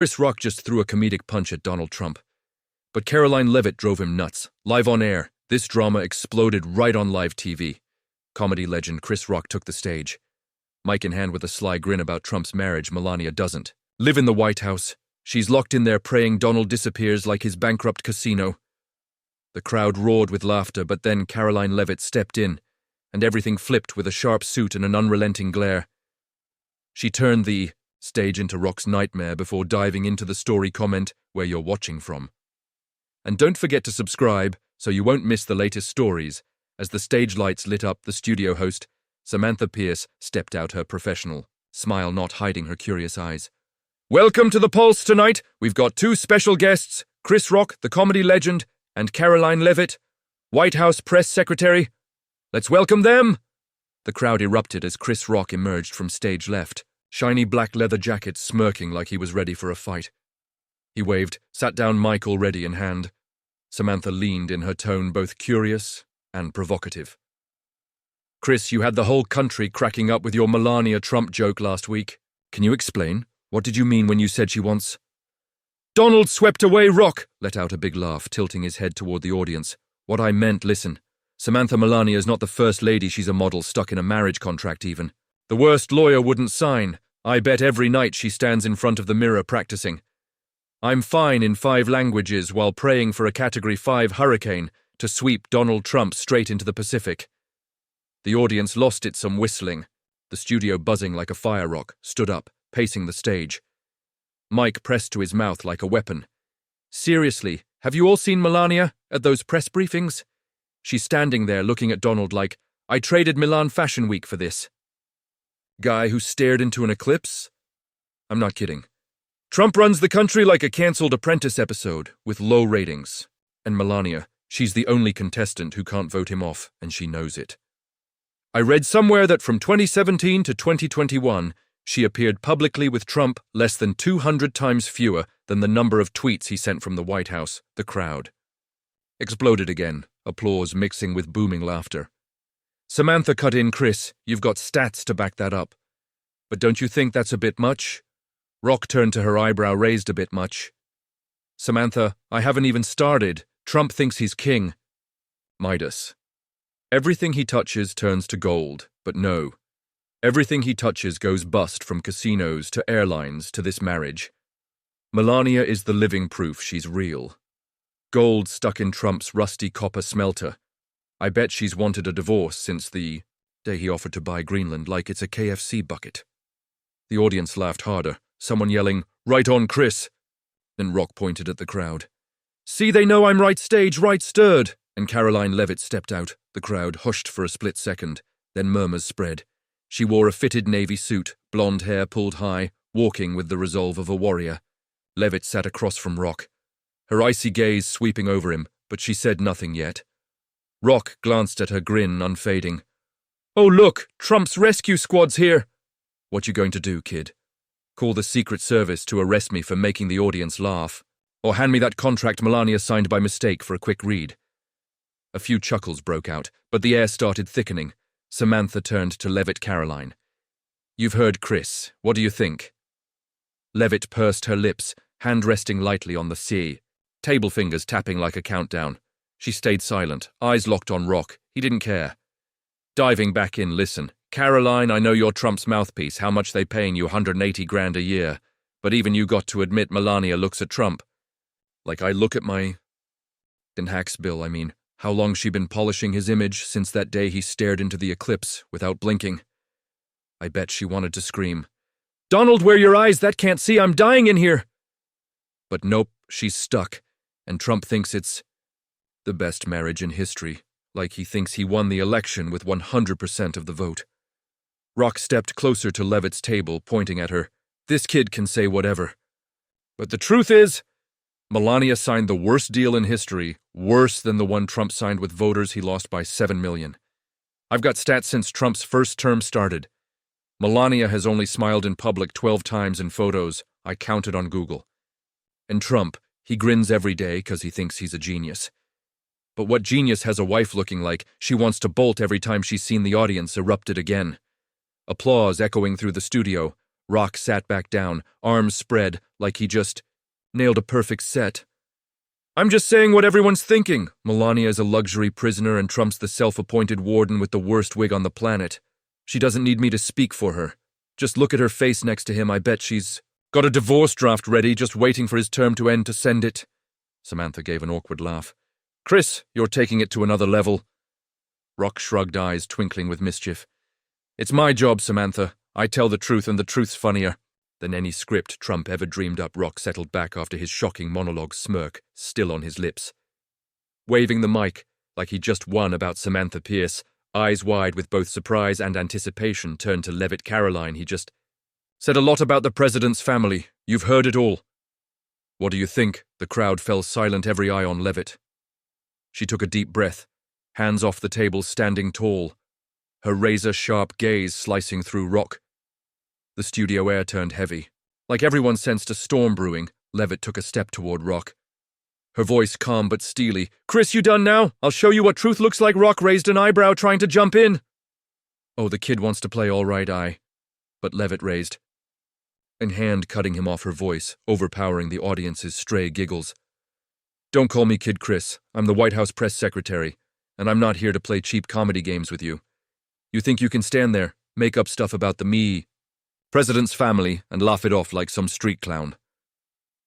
Chris Rock just threw a comedic punch at Donald Trump. But Karoline Leavitt drove him nuts. Live on air, this drama exploded right on live TV. Comedy legend Chris Rock took the stage. Mic in hand with a sly grin about Trump's marriage, Melania doesn't live in the White House. She's locked in there praying Donald disappears like his bankrupt casino. The crowd roared with laughter, but then Karoline Leavitt stepped in, and everything flipped with a sharp suit and an unrelenting glare. She turned the stage into Rock's nightmare before diving into the story comment where you're watching from. And don't forget to subscribe so you won't miss the latest stories. As the stage lights lit up, the studio host, Samantha Pierce, stepped out, her professional smile not hiding her curious eyes. Welcome to the Pulse tonight. We've got two special guests, Chris Rock, the comedy legend, and Karoline Leavitt, White House press secretary. Let's welcome them. The crowd erupted as Chris Rock emerged from stage left, shiny black leather jacket, smirking like he was ready for a fight. He waved, sat down, mic already in hand. Samantha leaned in, her tone both curious and provocative. Chris, you had the whole country cracking up with your Melania Trump joke last week. Can you explain? What did you mean when you said she wants... Donald swept away Rock, let out a big laugh, tilting his head toward the audience. What I meant, listen. Samantha Melania is not the first lady, she's a model stuck in a marriage contract even. The worst lawyer wouldn't sign. I bet every night she stands in front of the mirror practicing. I'm fine in 5 languages while praying for a Category 5 hurricane to sweep Donald Trump straight into the Pacific. The audience lost it some whistling. The studio, buzzing like a fire rock, stood up, pacing the stage. Mike pressed to his mouth like a weapon. Seriously, have you all seen Melania at those press briefings? She's standing there looking at Donald like, I traded Milan Fashion Week for this. Guy who stared into an eclipse? I'm not kidding. Trump runs the country like a cancelled Apprentice episode, with low ratings. And Melania, she's the only contestant who can't vote him off, and she knows it. I read somewhere that from 2017 to 2021, she appeared publicly with Trump less than 200 times fewer than the number of tweets he sent from the White House. The crowd exploded again, applause mixing with booming laughter. Samantha cut in, Chris, you've got stats to back that up. But don't you think that's a bit much? Rock turned to her, eyebrow raised a bit much. Samantha, I haven't even started. Trump thinks he's king. Midas. Everything he touches turns to gold, but no. Everything he touches goes bust, from casinos to airlines to this marriage. Melania is the living proof she's real. Gold stuck in Trump's rusty copper smelter. I bet she's wanted a divorce since the day he offered to buy Greenland like it's a KFC bucket. The audience laughed harder, someone yelling, right on, Chris. Then Rock pointed at the crowd. See, they know I'm right stage, right stirred. And Karoline Leavitt stepped out. The crowd hushed for a split second, then murmurs spread. She wore a fitted navy suit, blonde hair pulled high, walking with the resolve of a warrior. Leavitt sat across from Rock, her icy gaze sweeping over him, but she said nothing yet. Rock glanced at her, grin unfading. Oh look, Trump's rescue squad's here. What you going to do, kid? Call the Secret Service to arrest me for making the audience laugh? Or hand me that contract Melania signed by mistake for a quick read? A few chuckles broke out, but the air started thickening. Samantha turned to Leavitt. Karoline. You've heard Chris. What do you think? Leavitt pursed her lips, hand resting lightly on the C, table fingers tapping like a countdown. She stayed silent, eyes locked on Rock. He didn't care. Diving back in, listen. Karoline, I know you're Trump's mouthpiece. How much they paying you? 180 grand a year. But even you got to admit Melania looks at Trump. Like I look at my... in Hack's bill, I mean. How long she been polishing his image since that day he stared into the eclipse without blinking. I bet she wanted to scream, Donald, where your eyes? That can't see. I'm dying in here. But nope, she's stuck, and Trump thinks it's the best marriage in history, like he thinks he won the election with 100% of the vote. Rock stepped closer to Leavitt's table, pointing at her. This kid can say whatever. But the truth is, Melania signed the worst deal in history, worse than the one Trump signed with voters he lost by 7 million. I've got stats since Trump's first term started. Melania has only smiled in public 12 times in photos. I counted on Google. And Trump, he grins every day because he thinks he's a genius. But what genius has a wife looking like she wants to bolt every time she's seen the audience erupted again? Applause echoing through the studio. Rock sat back down, arms spread, like he just nailed a perfect set. I'm just saying what everyone's thinking. Melania is a luxury prisoner and Trump's the self-appointed warden with the worst wig on the planet. She doesn't need me to speak for her. Just look at her face next to him. I bet she's got a divorce draft ready, just waiting for his term to end to send it. Samantha gave an awkward laugh. Chris, you're taking it to another level. Rock shrugged, eyes twinkling with mischief. It's my job, Samantha. I tell the truth, and the truth's funnier than any script Trump ever dreamed up. Rock settled back after his shocking monologue, smirk still on his lips. Waving the mic like he just won about Samantha Pierce, eyes wide with both surprise and anticipation, turned to Leavitt. Karoline, he just said a lot about the president's family. You've heard it all. What do you think? The crowd fell silent, every eye on Leavitt. She took a deep breath, hands off the table, standing tall, her razor-sharp gaze slicing through Rock. The studio air turned heavy. Like everyone sensed a storm brewing, Leavitt took a step toward Rock. Her voice calm but steely. Chris, you done now? I'll show you what truth looks like. Rock raised an eyebrow, trying to jump in. Oh, the kid wants to play all right, but Leavitt raised an hand, cutting him off, her voice overpowering the audience's stray giggles. Don't call me Kid Chris. I'm the White House press secretary, and I'm not here to play cheap comedy games with you. You think you can stand there, make up stuff about the president's family, and laugh it off like some street clown?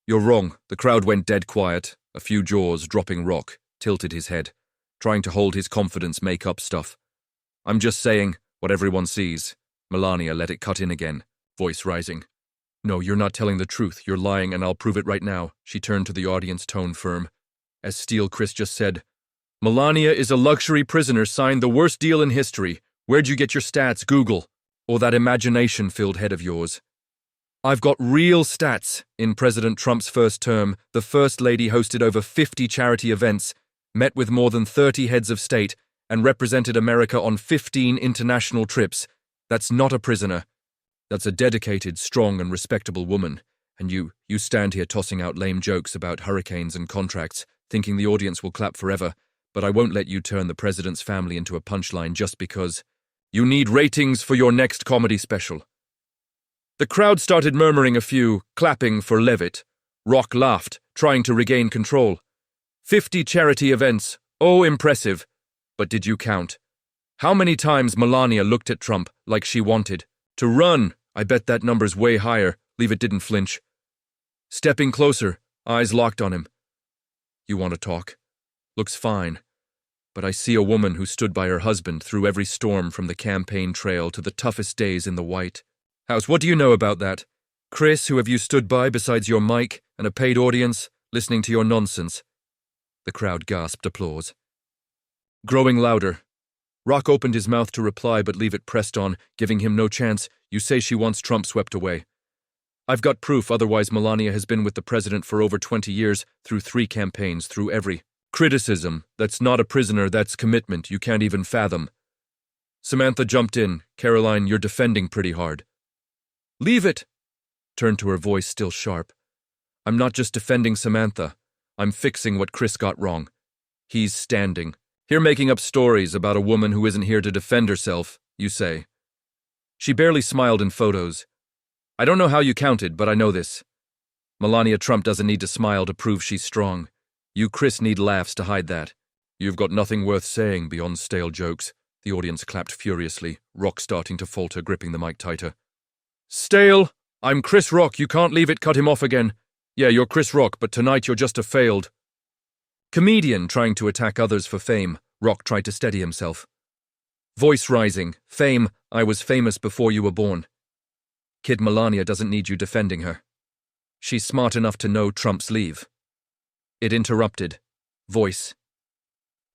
You're wrong. The crowd went dead quiet, a few jaws dropping. Rock tilted his head, trying to hold his confidence. Make up stuff. I'm just saying what everyone sees. Melania let it cut in again, voice rising. No, you're not telling the truth. You're lying, and I'll prove it right now. She turned to the audience, tone firm as steel. Chris just said, Melania is a luxury prisoner, signed the worst deal in history. Where'd you get your stats? Google. Or that imagination-filled head of yours. I've got real stats. In President Trump's first term, the First Lady hosted over 50 charity events, met with more than 30 heads of state, and represented America on 15 international trips. That's not a prisoner. That's a dedicated, strong, and respectable woman. And you stand here tossing out lame jokes about hurricanes and contracts, thinking the audience will clap forever, but I won't let you turn the president's family into a punchline just because you need ratings for your next comedy special. The crowd started murmuring, a few clapping for Leavitt. Rock laughed, trying to regain control. 50 charity events. Oh, impressive. But did you count how many times Melania looked at Trump like she wanted to run? I bet that number's way higher. Leavitt didn't flinch, stepping closer, eyes locked on him. You want to talk? Looks fine. But I see a woman who stood by her husband through every storm, from the campaign trail to the toughest days in the White House. What do you know about that? Chris, who have you stood by besides your mic and a paid audience, listening to your nonsense? The crowd gasped applause. Growing louder. Rock opened his mouth to reply, but Leavitt pressed on, giving him no chance. You say she wants Trump swept away. I've got proof, otherwise Melania has been with the president for over 20 years, through 3 campaigns, through every criticism. That's not a prisoner, that's commitment you can't even fathom. Samantha jumped in. Karoline, you're defending pretty hard. Leavitt turned to her, voice still sharp. I'm not just defending Samantha. I'm fixing what Chris got wrong. He's standing here making up stories about a woman who isn't here to defend herself, you say. She barely smiled in photos. I don't know how you counted, but I know this. Melania Trump doesn't need to smile to prove she's strong. You, Chris, need laughs to hide that. You've got nothing worth saying beyond stale jokes. The audience clapped furiously, Rock starting to falter, gripping the mic tighter. Stale? I'm Chris Rock, you can't leave it. Cut him off again. Yeah, you're Chris Rock, but tonight you're just a failed comedian trying to attack others for fame. Rock tried to steady himself. Voice rising. Fame, I was famous before you were born. Kid, Melania doesn't need you defending her. She's smart enough to know Trump's leave. It interrupted. Voice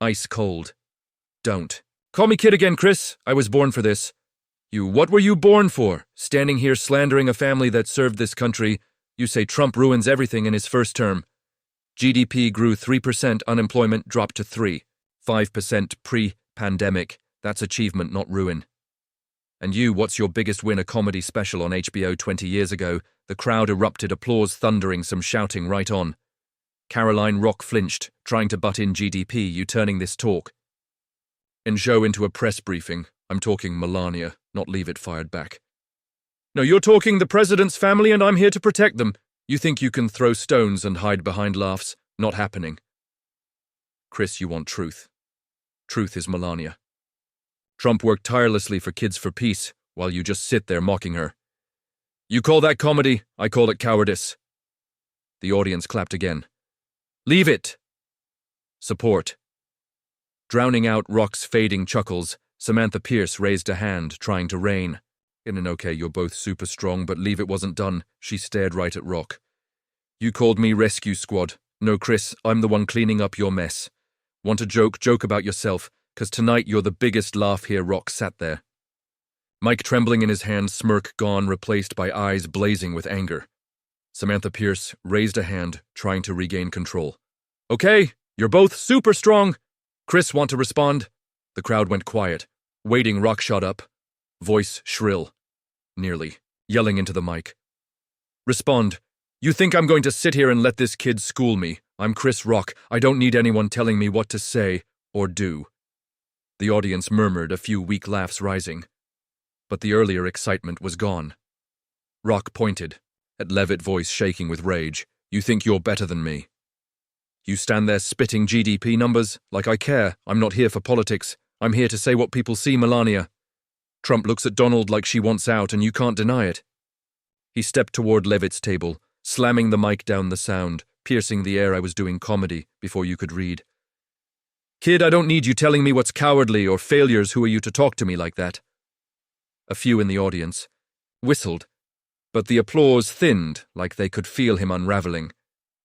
ice cold. Don't call me kid again, Chris. I was born for this. What were you born for? Standing here slandering a family that served this country. You say Trump ruins everything in his first term. GDP grew 3%, unemployment dropped to 5% pre-pandemic. That's achievement, not ruin. And you, what's your biggest win? A comedy special on HBO 20 years ago. The crowd erupted, applause thundering, some shouting right on. Karoline. Rock flinched, trying to butt in. GDP, you turning this talk and show into a press briefing. I'm talking Melania, not Leavitt, fired back. No, you're talking the president's family and I'm here to protect them. You think you can throw stones and hide behind laughs? Not happening. Chris, you want truth. Truth is Melania. Trump worked tirelessly for Kids for Peace while you just sit there mocking her. You call that comedy, I call it cowardice. The audience clapped again. Leave it! Support. Drowning out Rock's fading chuckles, Samantha Pierce raised a hand, trying to rein. Okay, you're both super strong, but Leave It wasn't done. She stared right at Rock. You called me rescue squad. No, Chris, I'm the one cleaning up your mess. Want a joke? Joke about yourself, 'cause tonight you're the biggest laugh here. Rock sat there. Mic trembling in his hand, smirk gone, replaced by eyes blazing with anger. Samantha Pierce raised a hand, trying to regain control. Okay, you're both super strong. Chris, want to respond? The crowd went quiet. Waiting, Rock shot up. Voice shrill. Nearly. Yelling into the mic. Respond. You think I'm going to sit here and let this kid school me? I'm Chris Rock. I don't need anyone telling me what to say or do. The audience murmured, a few weak laughs rising. But the earlier excitement was gone. Rock pointed, at Leavitt, voice shaking with rage. You think you're better than me? You stand there spitting GDP numbers like I care. I'm not here for politics. I'm here to say what people see, Melania. Trump looks at Donald like she wants out and you can't deny it. He stepped toward Leavitt's table, slamming the mic down the sound, piercing the air. I was doing comedy before you could read. Kid, I don't need you telling me what's cowardly or failures. Who are you to talk to me like that? A few in the audience whistled, but the applause thinned like they could feel him unraveling.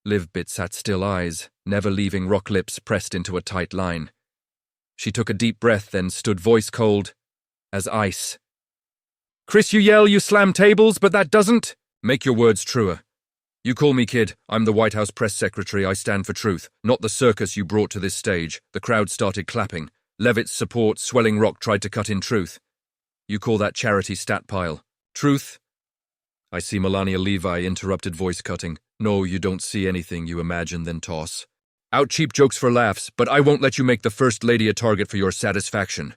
Leavitt sat still, eyes, never leaving Rock, lips pressed into a tight line. She took a deep breath, then stood, voice cold as ice. Chris, you yell, you slam tables, but that doesn't make your words truer. You call me kid. I'm the White House press secretary. I stand for truth, not the circus you brought to this stage. The crowd started clapping. Leavitt's support, swelling. Rock tried to cut in. Truth. You call that charity stat pile? Truth? I see. Melania Leavitt interrupted, voice cutting. No, you don't see anything. You imagine, then toss out cheap jokes for laughs, but I won't let you make the First Lady a target for your satisfaction.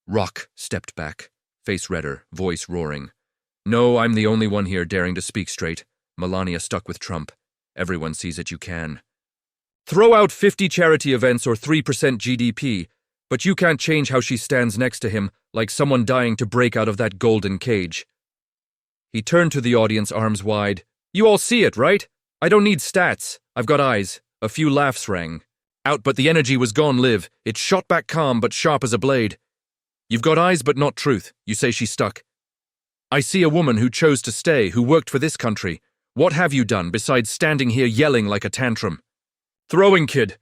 Rock stepped back, face redder, voice roaring. No, I'm the only one here daring to speak straight. Melania stuck with Trump. Everyone sees it, you can. Throw out 50 charity events or 3% GDP, but you can't change how she stands next to him like someone dying to break out of that golden cage. He turned to the audience, arms wide. You all see it, right? I don't need stats. I've got eyes. A few laughs rang out, but the energy was gone. Liv. It shot back calm but sharp as a blade. You've got eyes but not truth. You say she's stuck. I see a woman who chose to stay, who worked for this country. What have you done besides standing here yelling like a tantrum? Throwing, kid.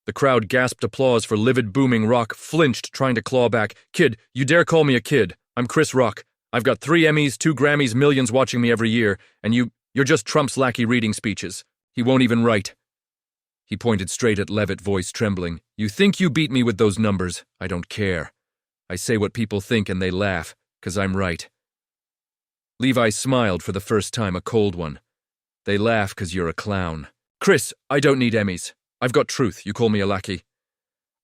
The crowd gasped applause for Leavitt. Booming. Rock flinched, trying to claw back. Kid, you dare call me a kid? I'm Chris Rock. I've got 3 Emmys, 2 Grammys, millions watching me every year, and you're just Trump's lackey reading speeches. He won't even write. He pointed straight at Leavitt, voice trembling. You think you beat me with those numbers? I don't care. I say what people think and they laugh, 'cause I'm right. Levi smiled for the first time, a cold one. They laugh 'cause you're a clown. Chris, I don't need Emmys. I've got truth. You call me a lackey.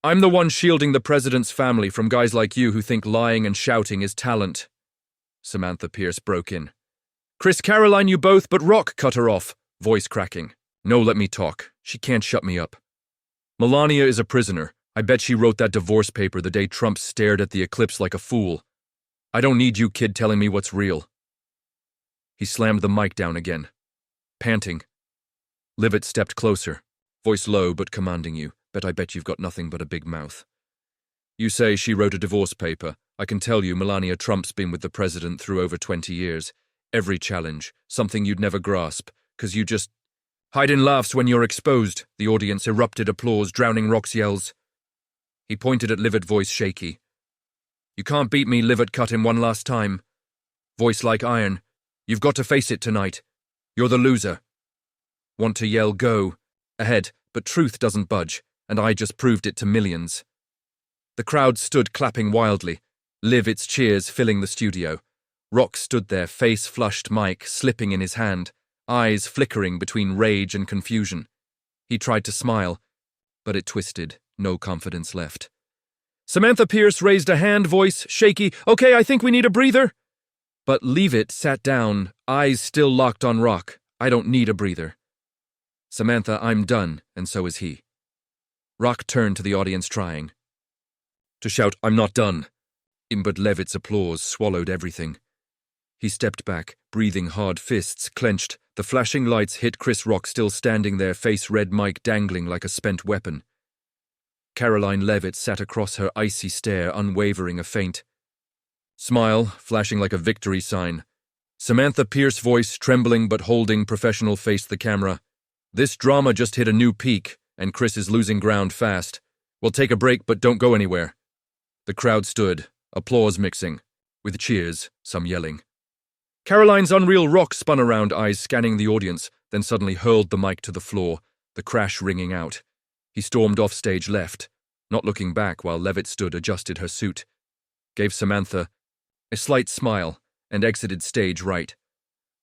I'm the one shielding the president's family from guys like you who think lying and shouting is talent. Samantha Pierce broke in. Chris, Karoline, you both, but Rock cut her off, voice cracking. No, let me talk. She can't shut me up. Melania is a prisoner. I bet she wrote that divorce paper the day Trump stared at the eclipse like a fool. I don't need you, kid, telling me what's real. He slammed the mic down again. Panting. Leavitt stepped closer, voice low but commanding. You, I bet you've got nothing but a big mouth. You say she wrote a divorce paper. I can tell you Melania Trump's been with the president through over 20 years. Every challenge, something you'd never grasp, 'cause you just hide in laughs when you're exposed. The audience erupted applause, drowning Rock's yells. He pointed at Leavitt, voice shaky. You can't beat me, Leavitt cut him one last time. Voice like iron. You've got to face it tonight. You're the loser. Want to yell, go ahead, but truth doesn't budge, and I just proved it to millions. The crowd stood clapping wildly, Leavitt's cheers filling the studio. Rock stood there, face flushed, mic slipping in his hand, eyes flickering between rage and confusion. He tried to smile, but it twisted, no confidence left. Samantha Pierce raised a hand, voice shaky. Okay, I think we need a breather. But Leavitt sat down, eyes still locked on Rock. I don't need a breather. Samantha, I'm done, and so is he. Rock turned to the audience trying to shout, I'm not done. But Leavitt's applause swallowed everything. He stepped back, breathing hard, fists clenched. The flashing lights hit Chris Rock still standing there, face red, mic dangling like a spent weapon. Karoline Leavitt sat across her icy stare, unwavering, a faint smile, flashing like a victory sign. Samantha Pierce, voice trembling but holding professional, faced the camera. This drama just hit a new peak, and Chris is losing ground fast. We'll take a break, but don't go anywhere. The crowd stood, applause mixing, with cheers, some yelling. Karoline's unreal Rock spun around, eyes scanning the audience, then suddenly hurled the mic to the floor, the crash ringing out. He stormed off stage left, not looking back while Leavitt stood, adjusted her suit, gave Samantha a slight smile, and exited stage right.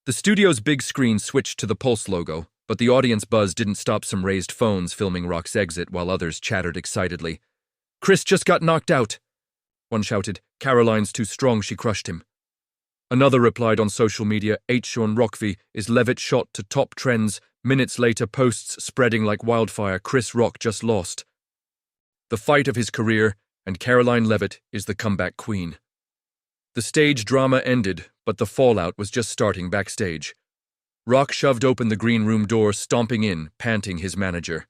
The studio's big screen switched to the Pulse logo, but the audience buzz didn't stop some raised phones filming Rock's exit while others chattered excitedly. Chris just got knocked out. One shouted, Karoline's too strong, she crushed him. Another replied on social media, Sean Rockvi is Leavitt shot to top trends. Minutes later, posts spreading like wildfire, Chris Rock just lost the fight of his career, and Karoline Leavitt is the comeback queen. The stage drama ended, but the fallout was just starting backstage. Rock shoved open the green room door, stomping in, panting his manager.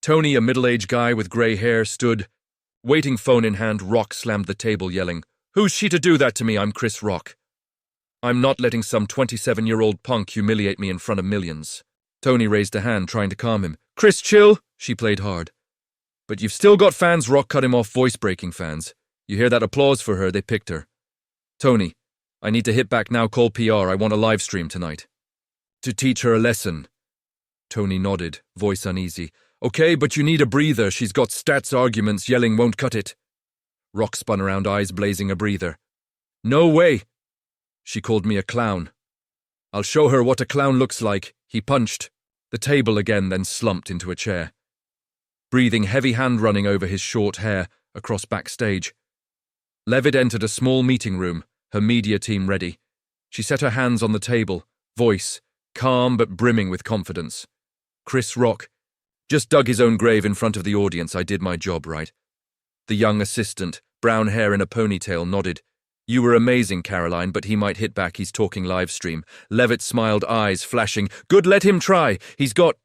Tony, a middle-aged guy with gray hair, stood, waiting, phone in hand. Rock slammed the table, yelling, Who's she to do that to me? I'm Chris Rock. I'm not letting some 27-year-old punk humiliate me in front of millions. Tony raised a hand, trying to calm him. Chris, chill. She played hard. But you've still got fans. Rock cut him off, voice-breaking fans. You hear that applause for her? They picked her. Tony, I need to hit back now. Call PR. I want a live stream tonight. To teach her a lesson. Tony nodded, voice uneasy. Okay, but you need a breather. She's got stats arguments. Yelling won't cut it. Rock spun around, eyes blazing. A breather. No way. She called me a clown. I'll show her what a clown looks like. He punched the table again, then slumped into a chair. Breathing, heavy hand running over his short hair, across backstage. Leavitt entered a small meeting room, her media team ready. She set her hands on the table, voice calm but brimming with confidence. Chris Rock just dug his own grave in front of the audience. I did my job right. The young assistant, brown hair in a ponytail, nodded. You were amazing, Karoline, but he might hit back. He's talking live stream. Leavitt smiled, eyes flashing. Good, let him try. He's got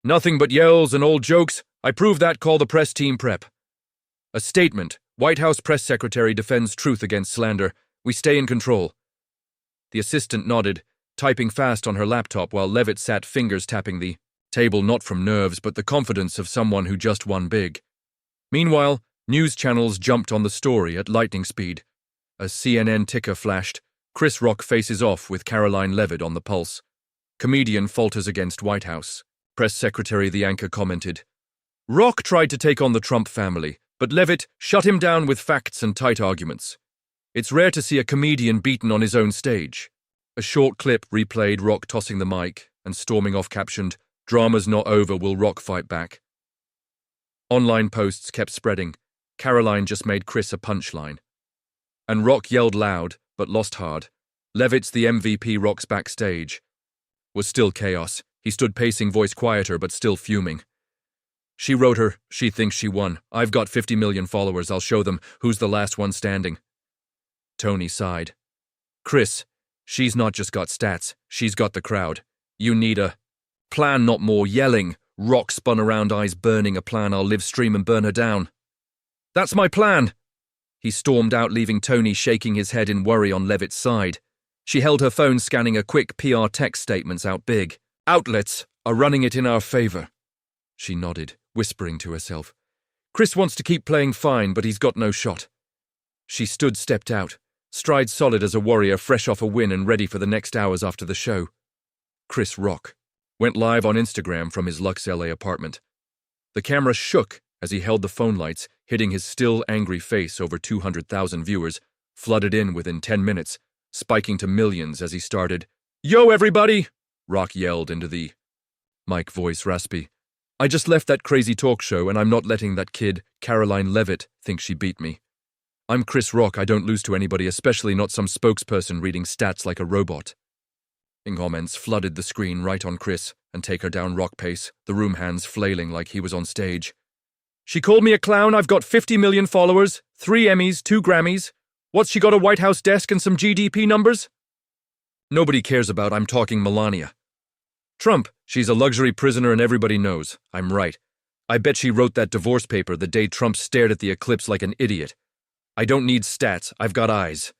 nothing but yells and old jokes. I prove that. Call the press team. Prep. A statement. White House press secretary defends truth against slander. We stay in control. The assistant nodded, typing fast on her laptop while Leavitt sat, fingers tapping the table, not from nerves but the confidence of someone who just won big. Meanwhile, news channels jumped on the story at lightning speed. A CNN ticker flashed. Chris Rock faces off with Karoline Leavitt on the Pulse. Comedian falters against White House. Press secretary, the anchor, commented. Rock tried to take on the Trump family, but Leavitt shut him down with facts and tight arguments. It's rare to see a comedian beaten on his own stage. A short clip replayed Rock tossing the mic and storming off, captioned, Drama's not over, will Rock fight back? Online posts kept spreading. Karoline just made Chris a punchline. And Rock yelled loud, but lost hard. Leavitt's the MVP. Rock's backstage was still chaos. He stood pacing, voice quieter but still fuming. She wrote her, she thinks she won. I've got 50 million followers. I'll show them who's the last one standing. Tony sighed. Chris, she's not just got stats, she's got the crowd. You need a plan, not more. Yelling. Rock spun around, eyes burning. A plan. I'll live stream and burn her down. That's my plan. He stormed out, leaving Tony shaking his head in worry on Leavitt's side. She held her phone, scanning a quick PR text statements out big. Outlets are running it in our favor. She nodded, whispering to herself. Chris wants to keep playing fine, but he's got no shot. She stood, stepped out, stride solid as a warrior, fresh off a win and ready for the next hours after the show. Chris Rock went live on Instagram from his Lux LA apartment. The camera shook as he held the phone lights, hitting his still angry face. Over 200,000 viewers flooded in within 10 minutes, spiking to millions as he started. Yo, everybody! Rock yelled into the mic, voice raspy. I just left that crazy talk show and I'm not letting that kid, Karoline Leavitt, think she beat me. I'm Chris Rock, I don't lose to anybody, especially not some spokesperson reading stats like a robot. Comments flooded the screen right on Chris and take her down Rock pace, the room hands flailing like he was on stage. She called me a clown, I've got 50 million followers, 3 Emmys, 2 Grammys. What's she got, a White House desk and some GDP numbers? Nobody cares about, I'm talking Melania Trump. She's a luxury prisoner and everybody knows. I'm right. I bet she wrote that divorce paper the day Trump stared at the eclipse like an idiot. I don't need stats, I've got eyes.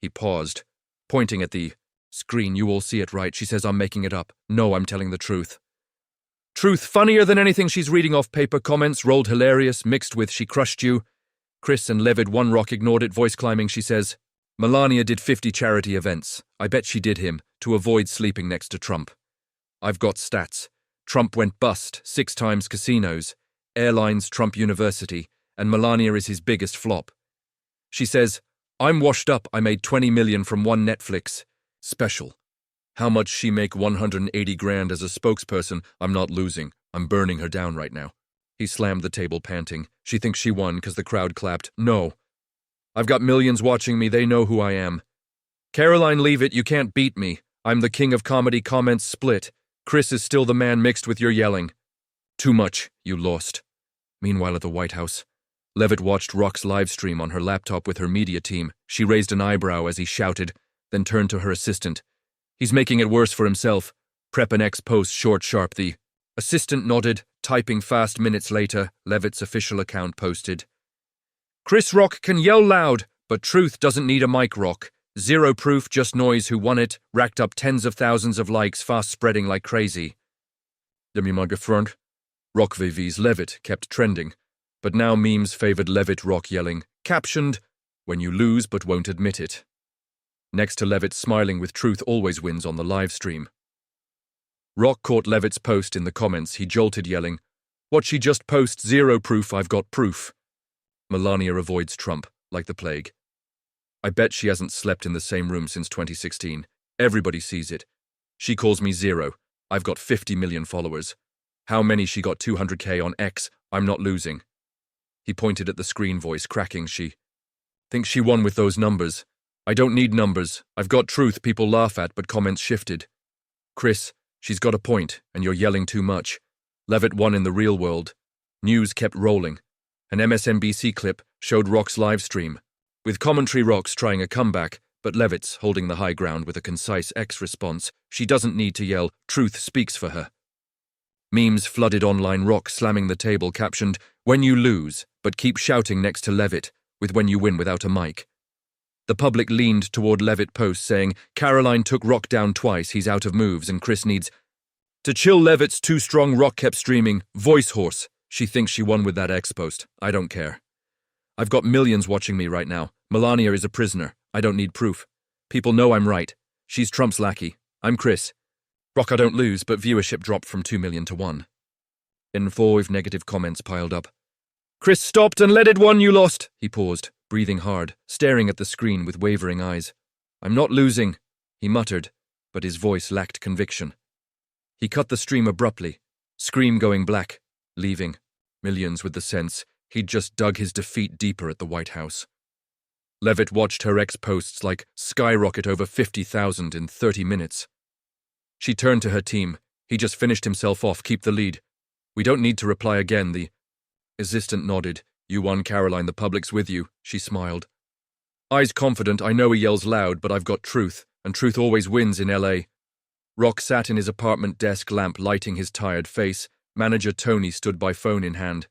He paused, pointing at the screen. You all see it, right? She says I'm making it up. No, I'm telling the truth. Truth funnier than anything she's reading off paper. Comments rolled hilarious, mixed with she crushed you. Chris and Leavitt. One Rock ignored it, voice climbing. She says, Melania did 50 charity events. I bet she did him to avoid sleeping next to Trump. I've got stats. Trump went bust 6 times, casinos, airlines, Trump University, and Melania is his biggest flop. She says, I'm washed up, I made 20 million from one Netflix special. How much she make? 180 grand as a spokesperson. I'm not losing. I'm burning her down right now. He slammed the table, panting. She thinks she won because the crowd clapped. No. I've got millions watching me. They know who I am. Karoline Leavitt, you can't beat me. I'm the king of comedy. Comments split. Chris is still the man mixed with your yelling. Too much. You lost. Meanwhile at the White House, Leavitt watched Rock's live stream on her laptop with her media team. She raised an eyebrow as he shouted, then turned to her assistant. He's making it worse for himself. Prep an ex-post short sharp. The assistant nodded, typing fast. Minutes later, Leavitt's official account posted, Chris Rock can yell loud, but truth doesn't need a mic. Rock. Zero proof, just noise. Who won it? Racked up tens of thousands of likes, fast spreading like crazy. Demi-microphone. Rock vs. Leavitt kept trending, but now memes favored Leavitt. Rock yelling, captioned, when you lose but won't admit it. Next to Leavitt smiling with truth always wins on the live stream. Rock caught Leavitt's post in the comments. He jolted, yelling, what she just post? Zero proof, I've got proof. Melania avoids Trump like the plague. I bet she hasn't slept in the same room since 2016. Everybody sees it. She calls me zero. I've got 50 million followers. How many? She got 200K on X. I'm not losing. He pointed at the screen, voice cracking. She thinks she won with those numbers. I don't need numbers. I've got truth people laugh at, but comments shifted. Chris, she's got a point, and you're yelling too much. Leavitt won in the real world. News kept rolling. An MSNBC clip showed Rock's live stream, with commentary. Rock's trying a comeback, but Leavitt's holding the high ground with a concise X response. She doesn't need to yell. Truth speaks for her. Memes flooded online. Rock slamming the table, captioned, when you lose, but keep shouting next to Leavitt, with when you win without a mic. The public leaned toward Leavitt post saying, Karoline took Rock down twice, he's out of moves and Chris needs to chill. Leavitt's too strong. Rock kept streaming, voice hoarse. She thinks she won with that X post. I don't care. I've got millions watching me right now. Melania is a prisoner. I don't need proof. People know I'm right. She's Trump's lackey. I'm Chris. Rock, I don't lose, but viewership dropped from 2 million to 1. In 5 negative comments piled up. Chris stopped and let it one. You lost. He paused, breathing hard, staring at the screen with wavering eyes. I'm not losing, he muttered, but his voice lacked conviction. He cut the stream abruptly, screen going black, leaving millions with the sense he'd just dug his defeat deeper at the White House. Leavitt watched her ex-posts like skyrocket over 50,000 in 30 minutes. She turned to her team. He just finished himself off. Keep the lead. We don't need to reply again. The assistant nodded. You won, Karoline. The public's with you. She smiled. Eyes confident. I know he yells loud, but I've got truth, and truth always wins in LA. Rock sat in his apartment desk, lamp lighting his tired face. Manager Tony stood by, phone in hand.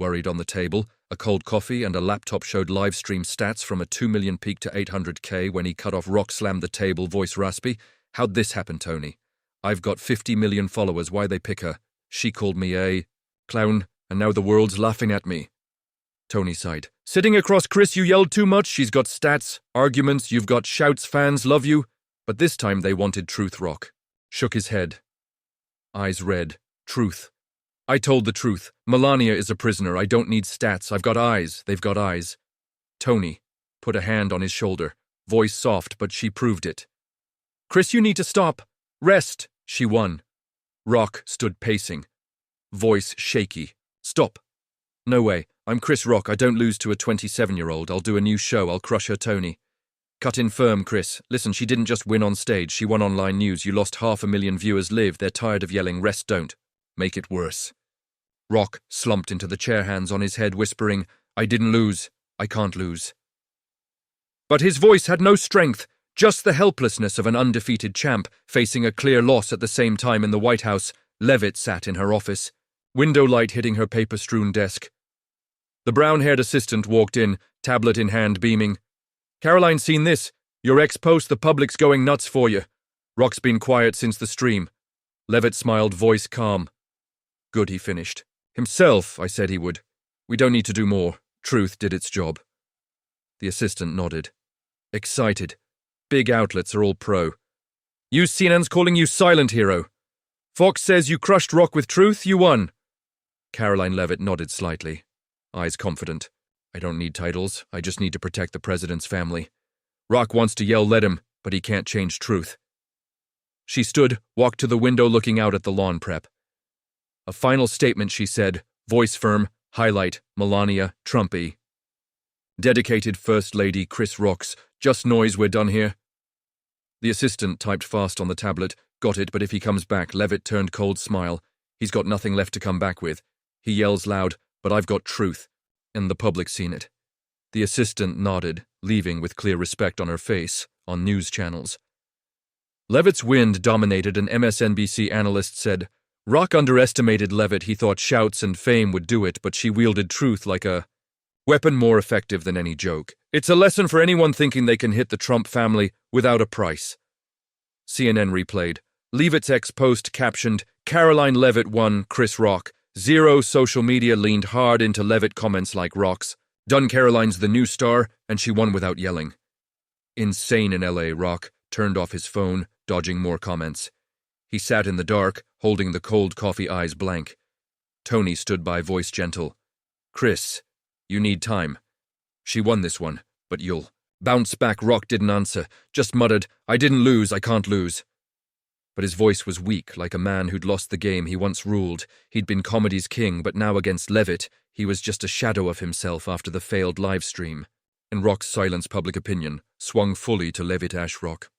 Worried on the table, a cold coffee and a laptop showed live stream stats from a 2 million peak to 800K when he cut off. Rock slammed the table, voice raspy. How'd this happen, Tony? I've got 50 million followers. Why they pick her? She called me a clown, and now the world's laughing at me. Tony sighed. Sitting across Chris, you yelled too much. She's got stats, arguments, you've got shouts, fans love you. But this time they wanted truth. Rock shook his head. Eyes red. Truth. I told the truth. Melania is a prisoner. I don't need stats. I've got eyes. They've got eyes. Tony put a hand on his shoulder, voice soft, but she proved it. Chris, you need to stop. Rest. She won. Rock stood pacing, voice shaky. Stop. No way. I'm Chris Rock. I don't lose to a 27-year-old. I'll do a new show. I'll crush her Tony. Cut in firm, Chris. Listen, she didn't just win on stage. She won online news. You lost 500,000 viewers live. They're tired of yelling, rest, don't. Make it worse. Rock slumped into the chair, hands on his head, whispering, I didn't lose. I can't lose. But his voice had no strength, just the helplessness of an undefeated champ facing a clear loss. At the same time in the White House, Leavitt sat in her office, window light hitting her paper-strewn desk. The brown-haired assistant walked in, tablet in hand, beaming. Karoline, seen this? Your ex-post, the public's going nuts for you. Rock's been quiet since the stream. Leavitt smiled, voice calm. Good, he finished. Himself, I said he would. We don't need to do more. Truth did its job. The assistant nodded. Excited. Big outlets are all pro. You CNN's calling you silent hero. Fox says you crushed Rock with truth, you won. Karoline Leavitt nodded slightly, eyes confident. I don't need titles, I just need to protect the president's family. Rock wants to yell, let him, but he can't change truth. She stood, walked to the window looking out at the lawn prep. A final statement, she said, voice firm, highlight, Melania Trumpy. Dedicated First Lady Chris Rock's, just noise, we're done here. The assistant typed fast on the tablet, got it, but if he comes back, Leavitt turned cold smile. He's got nothing left to come back with. He yells loud, but I've got truth, and the public's seen it. The assistant nodded, leaving with clear respect on her face, on news channels. Leavitt's wind dominated. An MSNBC analyst said, Rock underestimated Leavitt. He thought shouts and fame would do it, but she wielded truth like a weapon more effective than any joke. It's a lesson for anyone thinking they can hit the Trump family without a price. CNN replayed. Leavitt's ex-post captioned, Karoline Leavitt won, Chris Rock. Zero social media leaned hard into Leavitt comments like Rock's. Done, Karoline's the new star, and she won without yelling. Insane in LA, Rock turned off his phone, dodging more comments. He sat in the dark, holding the cold coffee, eyes blank. Tony stood by, voice gentle. Chris, you need time. She won this one, but you'll bounce back. Rock didn't answer, just muttered, I didn't lose, I can't lose. But his voice was weak, like a man who'd lost the game he once ruled. He'd been comedy's king, but now against Leavitt, he was just a shadow of himself after the failed live stream. And Rock's silence, public opinion, swung fully to Leavitt Rock.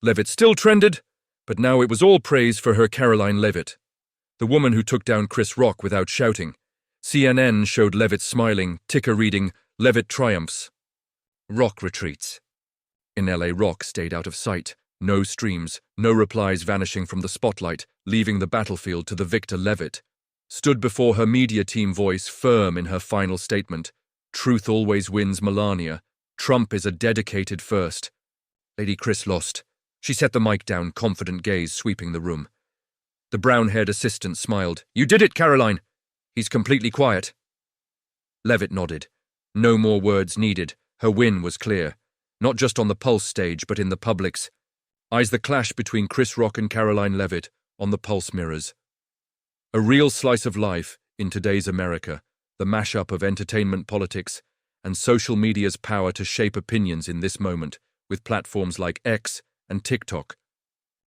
Leavitt still trended, but now it was all praise for her, Karoline Leavitt, the woman who took down Chris Rock without shouting. CNN showed Leavitt smiling, ticker reading, Leavitt triumphs. Rock retreats. In LA, Rock stayed out of sight. No streams, no replies, vanishing from the spotlight, leaving the battlefield to the victor. Leavitt stood before her media team, voice firm in her final statement. Truth always wins, Melania. Trump is a dedicated first. Lady Chris lost. She set the mic down, confident gaze sweeping the room. The brown-haired assistant smiled. You did it, Karoline. He's completely quiet. Leavitt nodded. No more words needed. Her win was clear. Not just on the Pulse stage, but in the public's. Eyes the clash between Chris Rock and Karoline Leavitt on the Pulse mirrors. A real slice of life in today's America, the mashup of entertainment, politics, and social media's power to shape opinions in this moment, with platforms like X and TikTok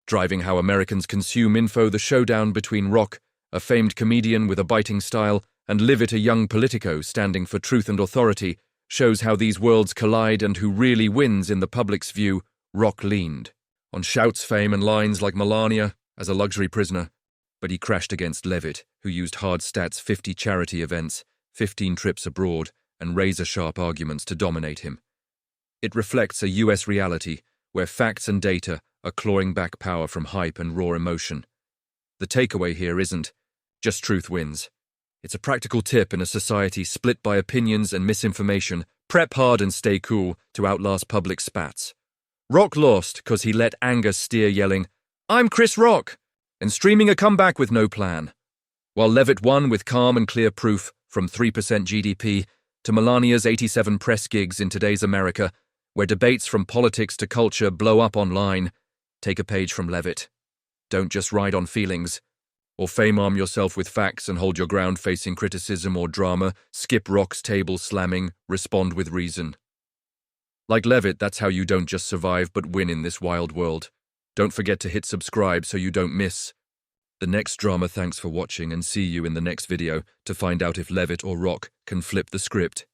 driving how Americans consume info. The showdown between Rock, a famed comedian with a biting style, and Leavitt, a young politico standing for truth and authority, shows how these worlds collide and who really wins in the public's view. Rock leaned on shouts, fame, and lines like Melania as a luxury prisoner, but he crashed against Leavitt, who used hard stats, 50 charity events, 15 trips abroad, and razor-sharp arguments to dominate him. It reflects a US reality where facts and data are clawing back power from hype and raw emotion. The takeaway here isn't just truth wins. It's a practical tip in a society split by opinions and misinformation. Prep hard and stay cool to outlast public spats. Rock lost because he let anger steer, yelling, I'm Chris Rock, and streaming a comeback with no plan. While Leavitt won with calm and clear proof, from 3% GDP to Melania's 87 press gigs in today's America, where debates from politics to culture blow up online. Take a page from Leavitt. Don't just ride on feelings, or fame-arm yourself with facts and hold your ground facing criticism or drama. Skip Rock's table slamming, respond with reason. Like Leavitt, that's how you don't just survive but win in this wild world. Don't forget to hit subscribe so you don't miss the the next drama. Thanks for watching and see you in the next video to find out if Leavitt or Rock can flip the script.